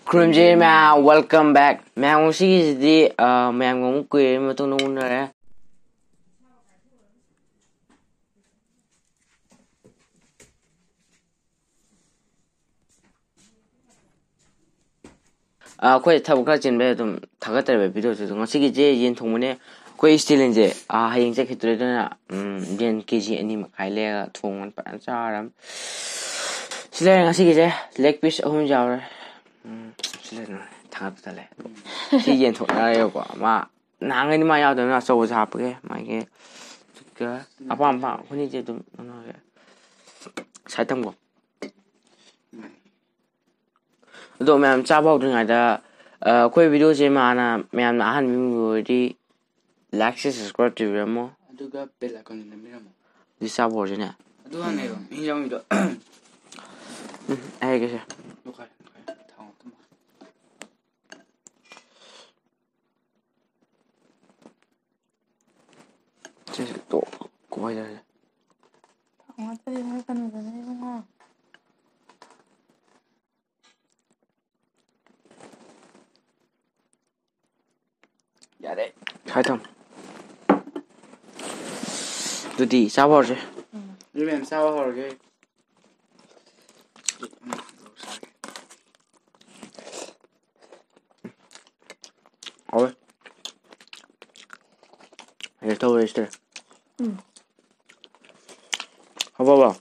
Khurumjee ma'am, welcome back. Ma'am ngasiꯒꯤꯁꯤꯗꯤ ma'amꯒ ꯑꯃꯨꯛ ꯀꯨꯏꯔꯦ ꯃꯇꯨꯡꯗ ꯎꯅꯔꯦ. ꯑꯩꯈꯣꯏ ꯊꯕꯛ ꯈꯔ ꯆꯤꯟꯕꯩ ꯑꯗꯨꯝ ꯊꯥꯒꯠꯇꯔꯤꯕ ꯚꯤꯗꯤꯑꯣꯁꯤ ꯑꯗꯨꯝ ꯉꯁꯤꯒꯤꯁꯦ ꯌꯦꯟ ꯊꯣꯡꯕꯅꯦ. ꯑꯩꯈꯣꯏ ꯁ꯭ꯇꯤꯂꯤꯟꯁꯦ ꯍꯌꯦꯡ ꯆꯠꯈꯤꯗ꯭ꯔꯦ ꯑꯗꯨꯅ ꯌꯦꯟ KG 2.5 ꯂꯩꯔꯒ ꯊꯣꯡꯉ ꯐꯖꯅ ꯆꯥꯔꯝ. ꯁꯤ ꯂꯩꯔꯦ ꯉꯁꯤꯒꯤꯁꯦ ꯂꯦഗ് ꯄꯤꯁ 3 ꯌꯥꯎꯔꯦ. ꯁꯤ ꯂꯩꯔꯦ ꯊꯥꯒꯠꯄ ꯇꯜꯂꯦ. ꯁꯤ ꯌꯦꯟ ꯊꯣꯡꯅꯔꯦꯀꯣ. ꯅꯍꯥꯟꯒꯩꯗꯤ ꯃꯥ ꯌꯥꯎꯗꯕꯅꯤꯅ ꯑꯆꯧꯕꯁꯦ ꯍꯥꯞꯄꯒꯦ. ꯃꯥꯒꯤ ꯑꯄꯥꯝꯕ ꯑꯩꯈꯣꯏꯅꯤꯁꯦ ꯑꯗꯨꯝ ꯁꯥꯏꯠ ꯊꯝꯀꯣ. ꯑꯗꯣ ꯃꯌꯥꯝ ꯆꯥꯕ ꯍꯧꯗ꯭ꯔꯤꯉꯩꯗ ꯑꯩꯈꯣꯏ ꯚꯤꯗꯤꯑꯣꯁꯦ ꯃꯌꯥꯝꯅ ꯑꯍꯥꯟꯕ ꯌꯦꯡꯕ ꯑꯣꯏꯔꯗꯤ ꯂꯥꯏꯛ ꯁꯦ ꯁꯕꯁꯀ꯭ꯔꯥꯏꯕ ꯇꯧꯕꯤꯔꯝꯃꯣ. ꯑꯗꯨꯒ ꯕꯦꯜ ꯑꯥꯏꯀꯟ ꯅꯝꯕꯤꯔꯝꯃꯣ. ꯗꯤ ꯆꯥꯕ ꯍꯧꯔꯁꯤꯅꯦ. ꯑꯗꯨ ꯍꯥꯟꯅꯩꯔꯣ ꯏꯟꯖꯥꯡꯒꯤꯗꯣ. ꯑꯩꯒꯦꯁꯦ. ꯌꯥꯔꯦ. ꯊꯝ. ꯑꯗꯨꯗꯤ ꯆꯥꯕ ꯍꯧꯔꯁꯦ. ꯑꯗꯨ ꯃꯌꯥꯝ ꯆꯥꯕ ꯍꯧꯔꯒꯦ. ꯍꯥꯎꯋꯦ. ꯇꯧꯔꯤꯁꯦ. ꯍꯥꯎꯕ꯭ꯔꯣ?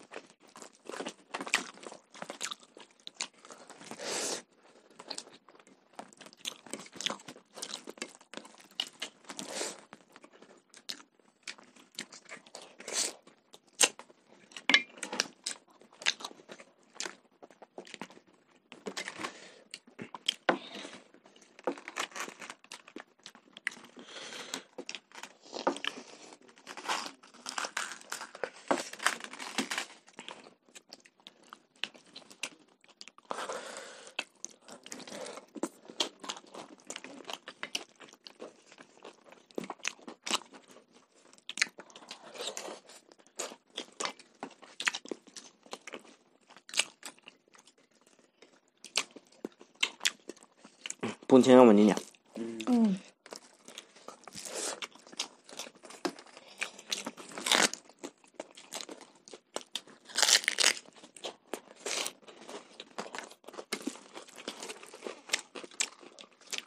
ꯄꯨꯟ ꯊꯦꯡꯉꯝꯃꯅꯤꯅꯦ.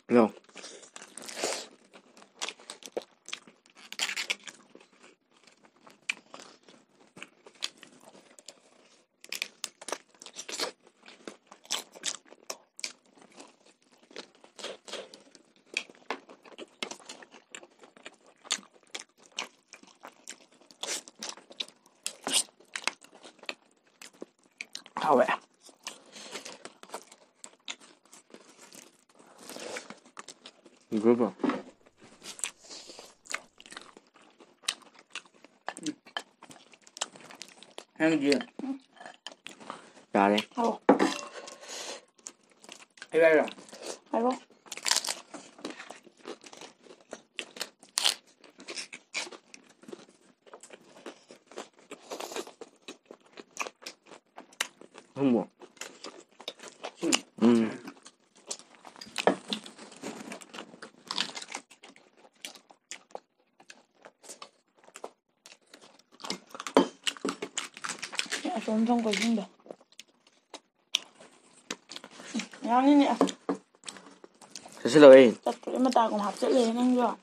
No. Hauwe. Grupo. Hangi. Yare. Oh. Ayra. Ayro. Humbo. Asomdong ko yun ba? Yanginnya. Sasiloy. Tatlo mata akong hapsit eh nang yo.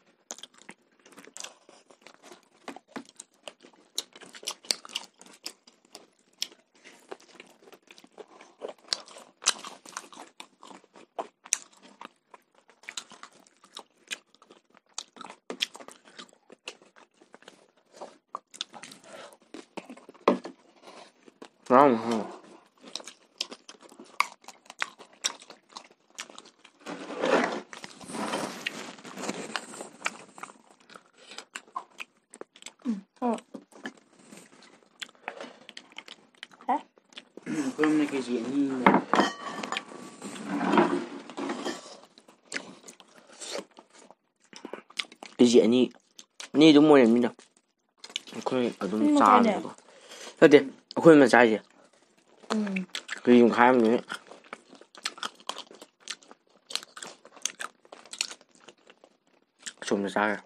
Cơm này cái gì nhỉ? Cái gì nhỉ? Ni đúng rồi mình đâu. Khơi ở đúng cha này có. Thế thì khơi mà cha gì? Cái dùng khai mình. ꯁꯣꯝꯗ ꯆꯥꯒꯦ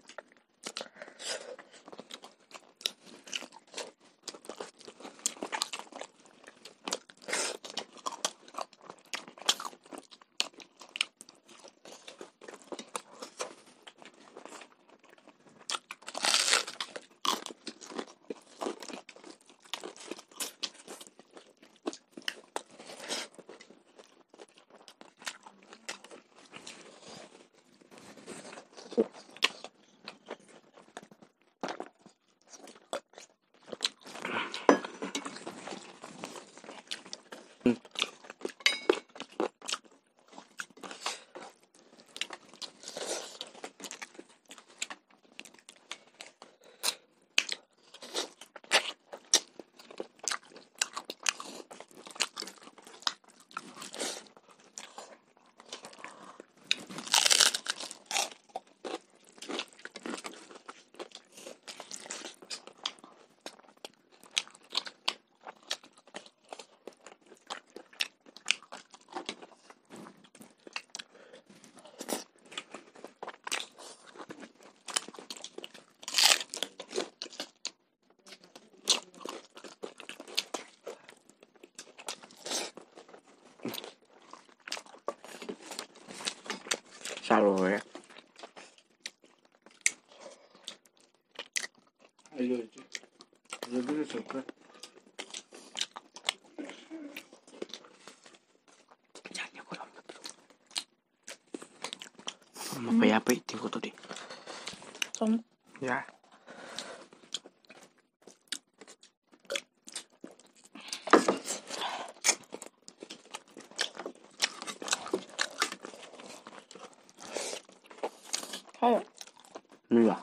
Sao rồi ấy? Apa ya apa itu kau tadi? Xong Ya. Kayo. Iya.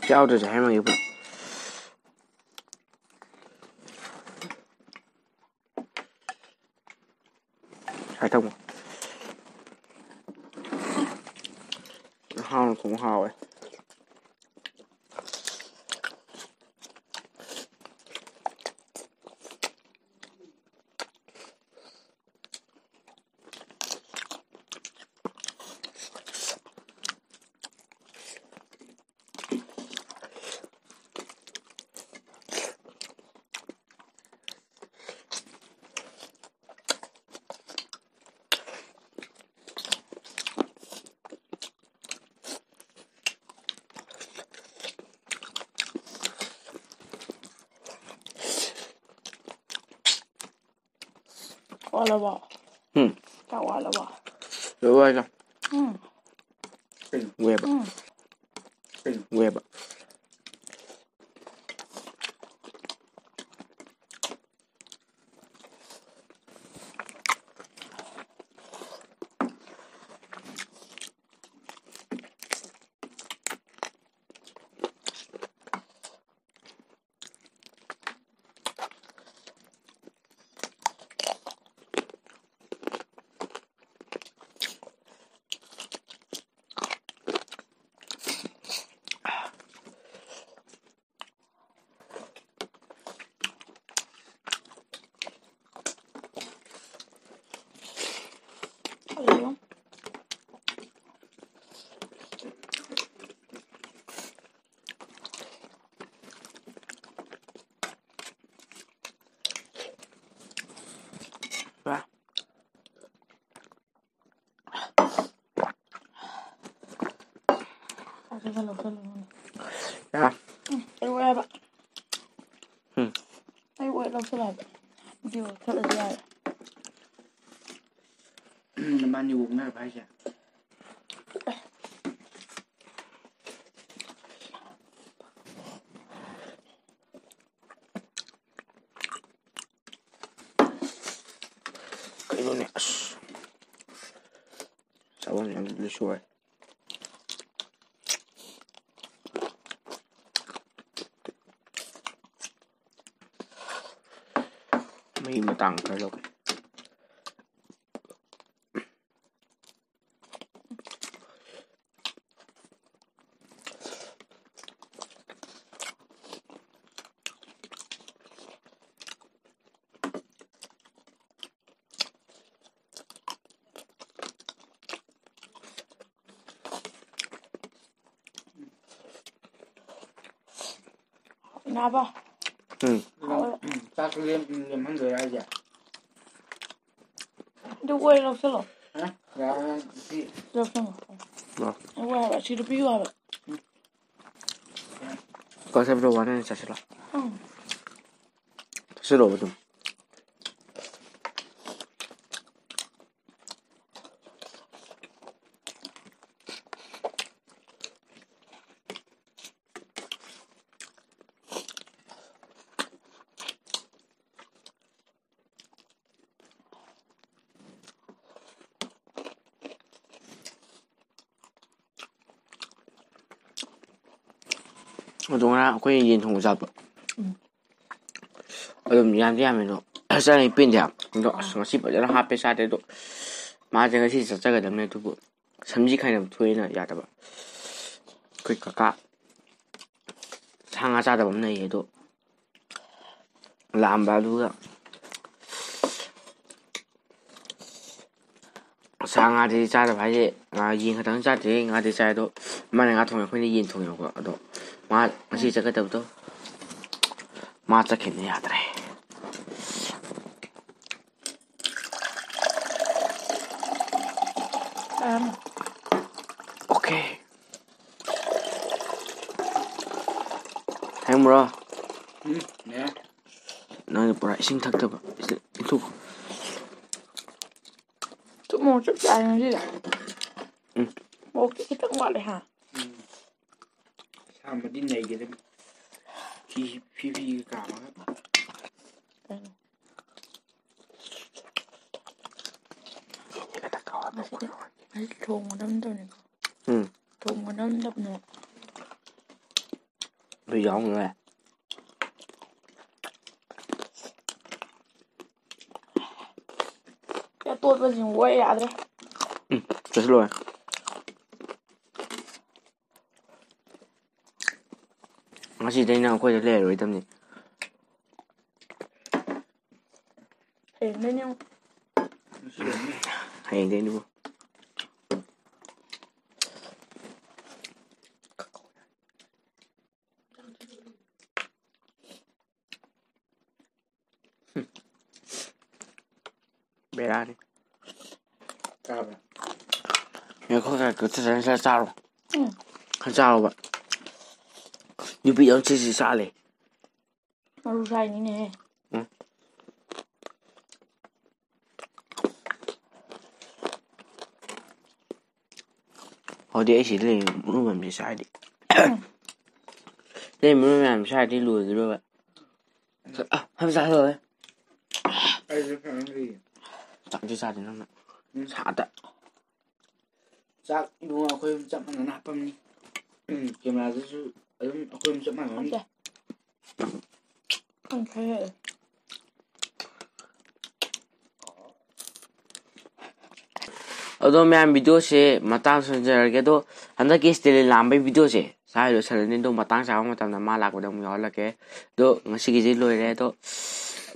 Chao rồi hay mà yêu. Hay thông. Hao cũng hao ấy. Qua là bỏ. Cả qua là bỏ. Đúng rồi không? Web. Web. Đi không? Và Cái lẩu luôn. ya. Cái quẹ bạn. Ừ. Cái quẹ lẩu sơ lại. Điều thật là dài. Naman yung na ba siya? Cái đó nè. Sao anh em đi xuôi. Mấy mà tăng cái lúc. Naba. ꯆꯥꯛꯁꯨ ꯂꯦꯝꯍꯟꯗꯣꯏꯔꯥ ꯍꯥꯏꯁꯦ ꯑꯗꯨ ꯑꯣꯏ ꯂꯧꯁꯤꯜꯂꯣ ꯁꯤ ꯂꯧꯁꯤꯜꯂꯣ ꯑꯣꯏ ꯍꯥꯏꯕ ꯁꯤꯗ ꯄꯤꯌꯨ ꯍꯥꯏꯕ ꯀꯁꯦꯕꯗꯣ ꯋꯥꯅ ꯆꯠꯁꯤꯜꯂꯣ 응. ꯆꯠꯁꯤꯜꯂꯣ ꯑꯗꯨꯝ ꯑꯗꯣ ꯉꯔꯥꯡ ꯑꯩꯈꯣꯏ ꯌꯦꯟ ꯊꯣꯡꯕ ꯆꯥꯕ ꯑꯗꯨꯝ ꯌꯥꯝꯗꯤ ꯌꯥꯝꯃꯦ ꯑꯗꯣ ꯆꯥꯅꯤ ꯄꯦꯟꯗꯦ ꯑꯗꯣ ꯑꯁ ꯉꯁꯤ ꯐꯖꯅ ꯍꯥꯞꯄꯦ ꯆꯥꯗꯦ ꯑꯗꯣ ꯃꯥꯁꯦ ꯉꯁꯤ ꯆꯠꯆꯒꯗꯕꯅꯦ ꯑꯗꯨꯕꯨ ꯁꯝꯖꯤ ꯈꯥꯏꯅꯕ ꯊꯣꯛꯑꯦꯅ ꯌꯥꯗꯕ ꯑꯩꯈꯣꯏ ꯀꯀꯥ ꯁꯥ ꯉꯥ ꯆꯥꯗꯕ ꯑꯃ ꯂꯩꯌꯦ ꯑꯗꯣ ꯂꯥꯛꯑꯝꯕ ꯑꯗꯨꯒ ꯁꯥ ꯉꯥꯗꯤ ꯆꯥꯗꯕ ꯍꯥꯏꯁꯦ ꯌꯦꯟ ꯈꯛꯇꯪ ꯆꯥꯗꯦ ꯉꯥꯗꯤ ꯆꯥꯏ ꯑꯗꯣ ꯃꯥꯅ ꯉꯥ ꯊꯣꯡꯉꯦ ꯑꯩꯈꯣꯏꯅ ꯌꯦꯟ ꯊꯣꯡꯉꯦꯕꯀꯣ ꯑꯗꯣ ꯃꯥ ꯉꯁꯤ ꯆꯠꯀꯗꯕꯗꯣ ꯃꯥ ꯆꯠꯈꯤꯕꯅ ꯌꯥꯗ꯭ꯔꯦ ꯑꯣꯀꯦ ꯍꯦꯡꯕ꯭ꯔꯣ ꯅꯦ ꯅꯪꯅ ꯄꯨꯔꯥ ꯏꯁꯤꯡ ꯊꯛꯇꯕ ꯏꯟꯊꯨ ꯊꯨꯝꯃꯣ ꯆꯞ ꯆꯥꯔꯦ ꯉꯁꯤꯗꯤ ꯃꯣꯔꯣꯛꯇꯤ ꯈꯤꯇꯪ ꯋꯥꯠꯂꯦ ꯍꯥ ꯁꯥꯝꯕꯗꯤ ꯅꯩꯒꯗꯕ ꯐꯤꯒ ꯀꯥꯝꯃꯒ ꯉꯁꯤꯗꯤ ꯊꯣꯡꯒꯗꯕꯅꯤꯀꯣ ꯎꯝ ꯊꯣꯡꯒꯗꯕꯅꯦ ꯑꯗꯨ ꯌꯥꯎꯅ ꯑꯇꯣꯠꯄꯁꯤꯡ ꯑꯣꯏ ꯌꯥꯗ꯭ꯔꯦ ꯆꯠꯁꯤꯜꯂꯣ ꯉꯁꯤꯗꯩꯅ ꯑꯩꯈꯣꯏꯗ ꯂꯩꯔꯔꯣꯏꯗꯕꯅꯤ ꯍꯌꯦꯡꯗꯩꯅꯦ ꯑꯃꯨꯛ ꯍꯌꯦꯡꯗꯩꯅꯤꯕꯨ ꯕꯦꯔꯥꯅꯤ ꯇꯥꯕ꯭ꯔꯥ ꯈꯔ ꯆꯥꯔꯣ 응. ꯈꯔ ꯆꯥꯔꯣꯕ ꯅꯨꯄꯤ ꯑꯃ ꯁꯤ ꯆꯥꯂꯦ ꯃꯔꯨ ꯁꯥꯏꯅꯤꯅꯦꯍꯦ ꯍꯧꯗꯤ ꯑꯩ ꯁꯤꯗ ꯂꯩ ꯃꯅꯨꯡꯗꯤ ꯁꯥꯔꯗꯤ 응. ꯂꯩ ꯃꯔꯨ ꯃꯌꯥꯝ ꯁꯥꯔꯗꯤ ꯂꯣꯏꯒꯗꯕ ꯍꯥꯏꯕ ꯆꯥ ꯑꯩꯁꯨ ꯈꯪꯗ꯭ꯔꯤ ꯆꯥꯛꯁꯨ ꯆꯥꯗꯦ ꯅꯪꯅ ꯁꯥꯗ ꯆꯥꯛ ꯏꯕꯨꯡꯉꯣ ꯑꯩꯈꯣꯏ ꯑꯗꯨꯝ ꯆꯞ ꯃꯥꯟꯅꯅ ꯍꯥꯞꯄꯝꯅꯤ ꯀꯦꯃꯦꯔꯥꯗꯁꯨ ꯑꯗꯨꯝ ꯑꯩꯈꯣꯏ ꯑꯗꯨꯝ ꯆꯞ ꯃꯥꯟꯅꯅꯤ ꯍꯥꯞꯇꯦ ꯈꯔ ꯑꯗꯣ ꯃꯌꯥꯝ ꯚꯤꯗꯤꯑꯣꯁꯦ ꯃꯇꯥꯡ ꯁꯣꯟꯖꯔꯒꯦ ꯑꯗꯣ ꯍꯟꯗꯛꯀꯤ ꯏꯁꯇꯦꯂꯤꯟ ꯂꯥꯛꯑꯝꯕꯩ ꯚꯤꯗꯤꯑꯣꯁꯦ ꯁꯥꯏꯗꯣ ꯁꯔꯅꯤꯗꯣ ꯃꯇꯥꯡ ꯆꯥꯕ ꯃꯇꯝꯗ ꯃꯥ ꯂꯥꯛꯄꯗ ꯑꯃꯨꯛ ꯌꯥꯎꯍꯜꯂꯛꯀꯦ ꯑꯗꯣ ꯉꯁꯤꯒꯤꯗꯤ ꯂꯣꯏꯔꯦ ꯑꯗꯣ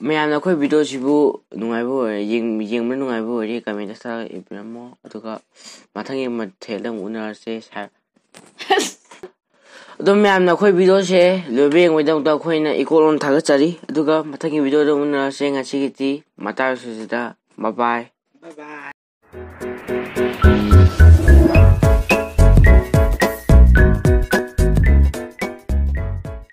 ꯃꯌꯥꯝꯅ ꯑꯩꯈꯣꯏ ꯚꯤꯗꯤꯑꯣꯁꯤꯕꯨ ꯅꯨꯡꯉꯥꯏꯕ ꯑꯣꯏꯔꯦ ꯌꯦꯡꯕ ꯅꯨꯡꯉꯥꯏꯕ ꯑꯣꯏꯔꯦ ꯀꯃꯦꯟꯇ ꯊꯥꯔꯒ ꯏꯕꯤꯔꯝꯃꯣ ꯑꯗꯨꯒ ꯃꯊꯪꯒꯤ ꯃꯊꯦꯜꯗ ꯑꯃꯨꯛ ꯎꯅꯔꯁꯦ ꯑꯗꯣ ꯃꯌꯥꯝꯅ ꯑꯩꯈꯣꯏ ꯚꯤꯗꯤꯑꯣꯁꯦ ꯂꯣꯏꯕ ꯌꯦꯡꯕꯒꯤꯗꯃꯛꯇ ꯑꯩꯈꯣꯏꯅ ꯏꯀꯣꯛꯂꯣꯝ ꯊꯥꯒꯠꯆꯔꯤ ꯑꯗꯨꯒ ꯃꯊꯪꯒꯤ ꯚꯤꯗꯤꯑꯣꯗ ꯎꯅꯔꯁꯦ ꯉꯁꯤꯒꯤꯗꯤ ꯃꯇꯥꯡ ꯑꯁꯤꯗ ꯕꯥꯏ ꯕꯥꯏ ꯕꯥꯏ ꯕꯥꯏ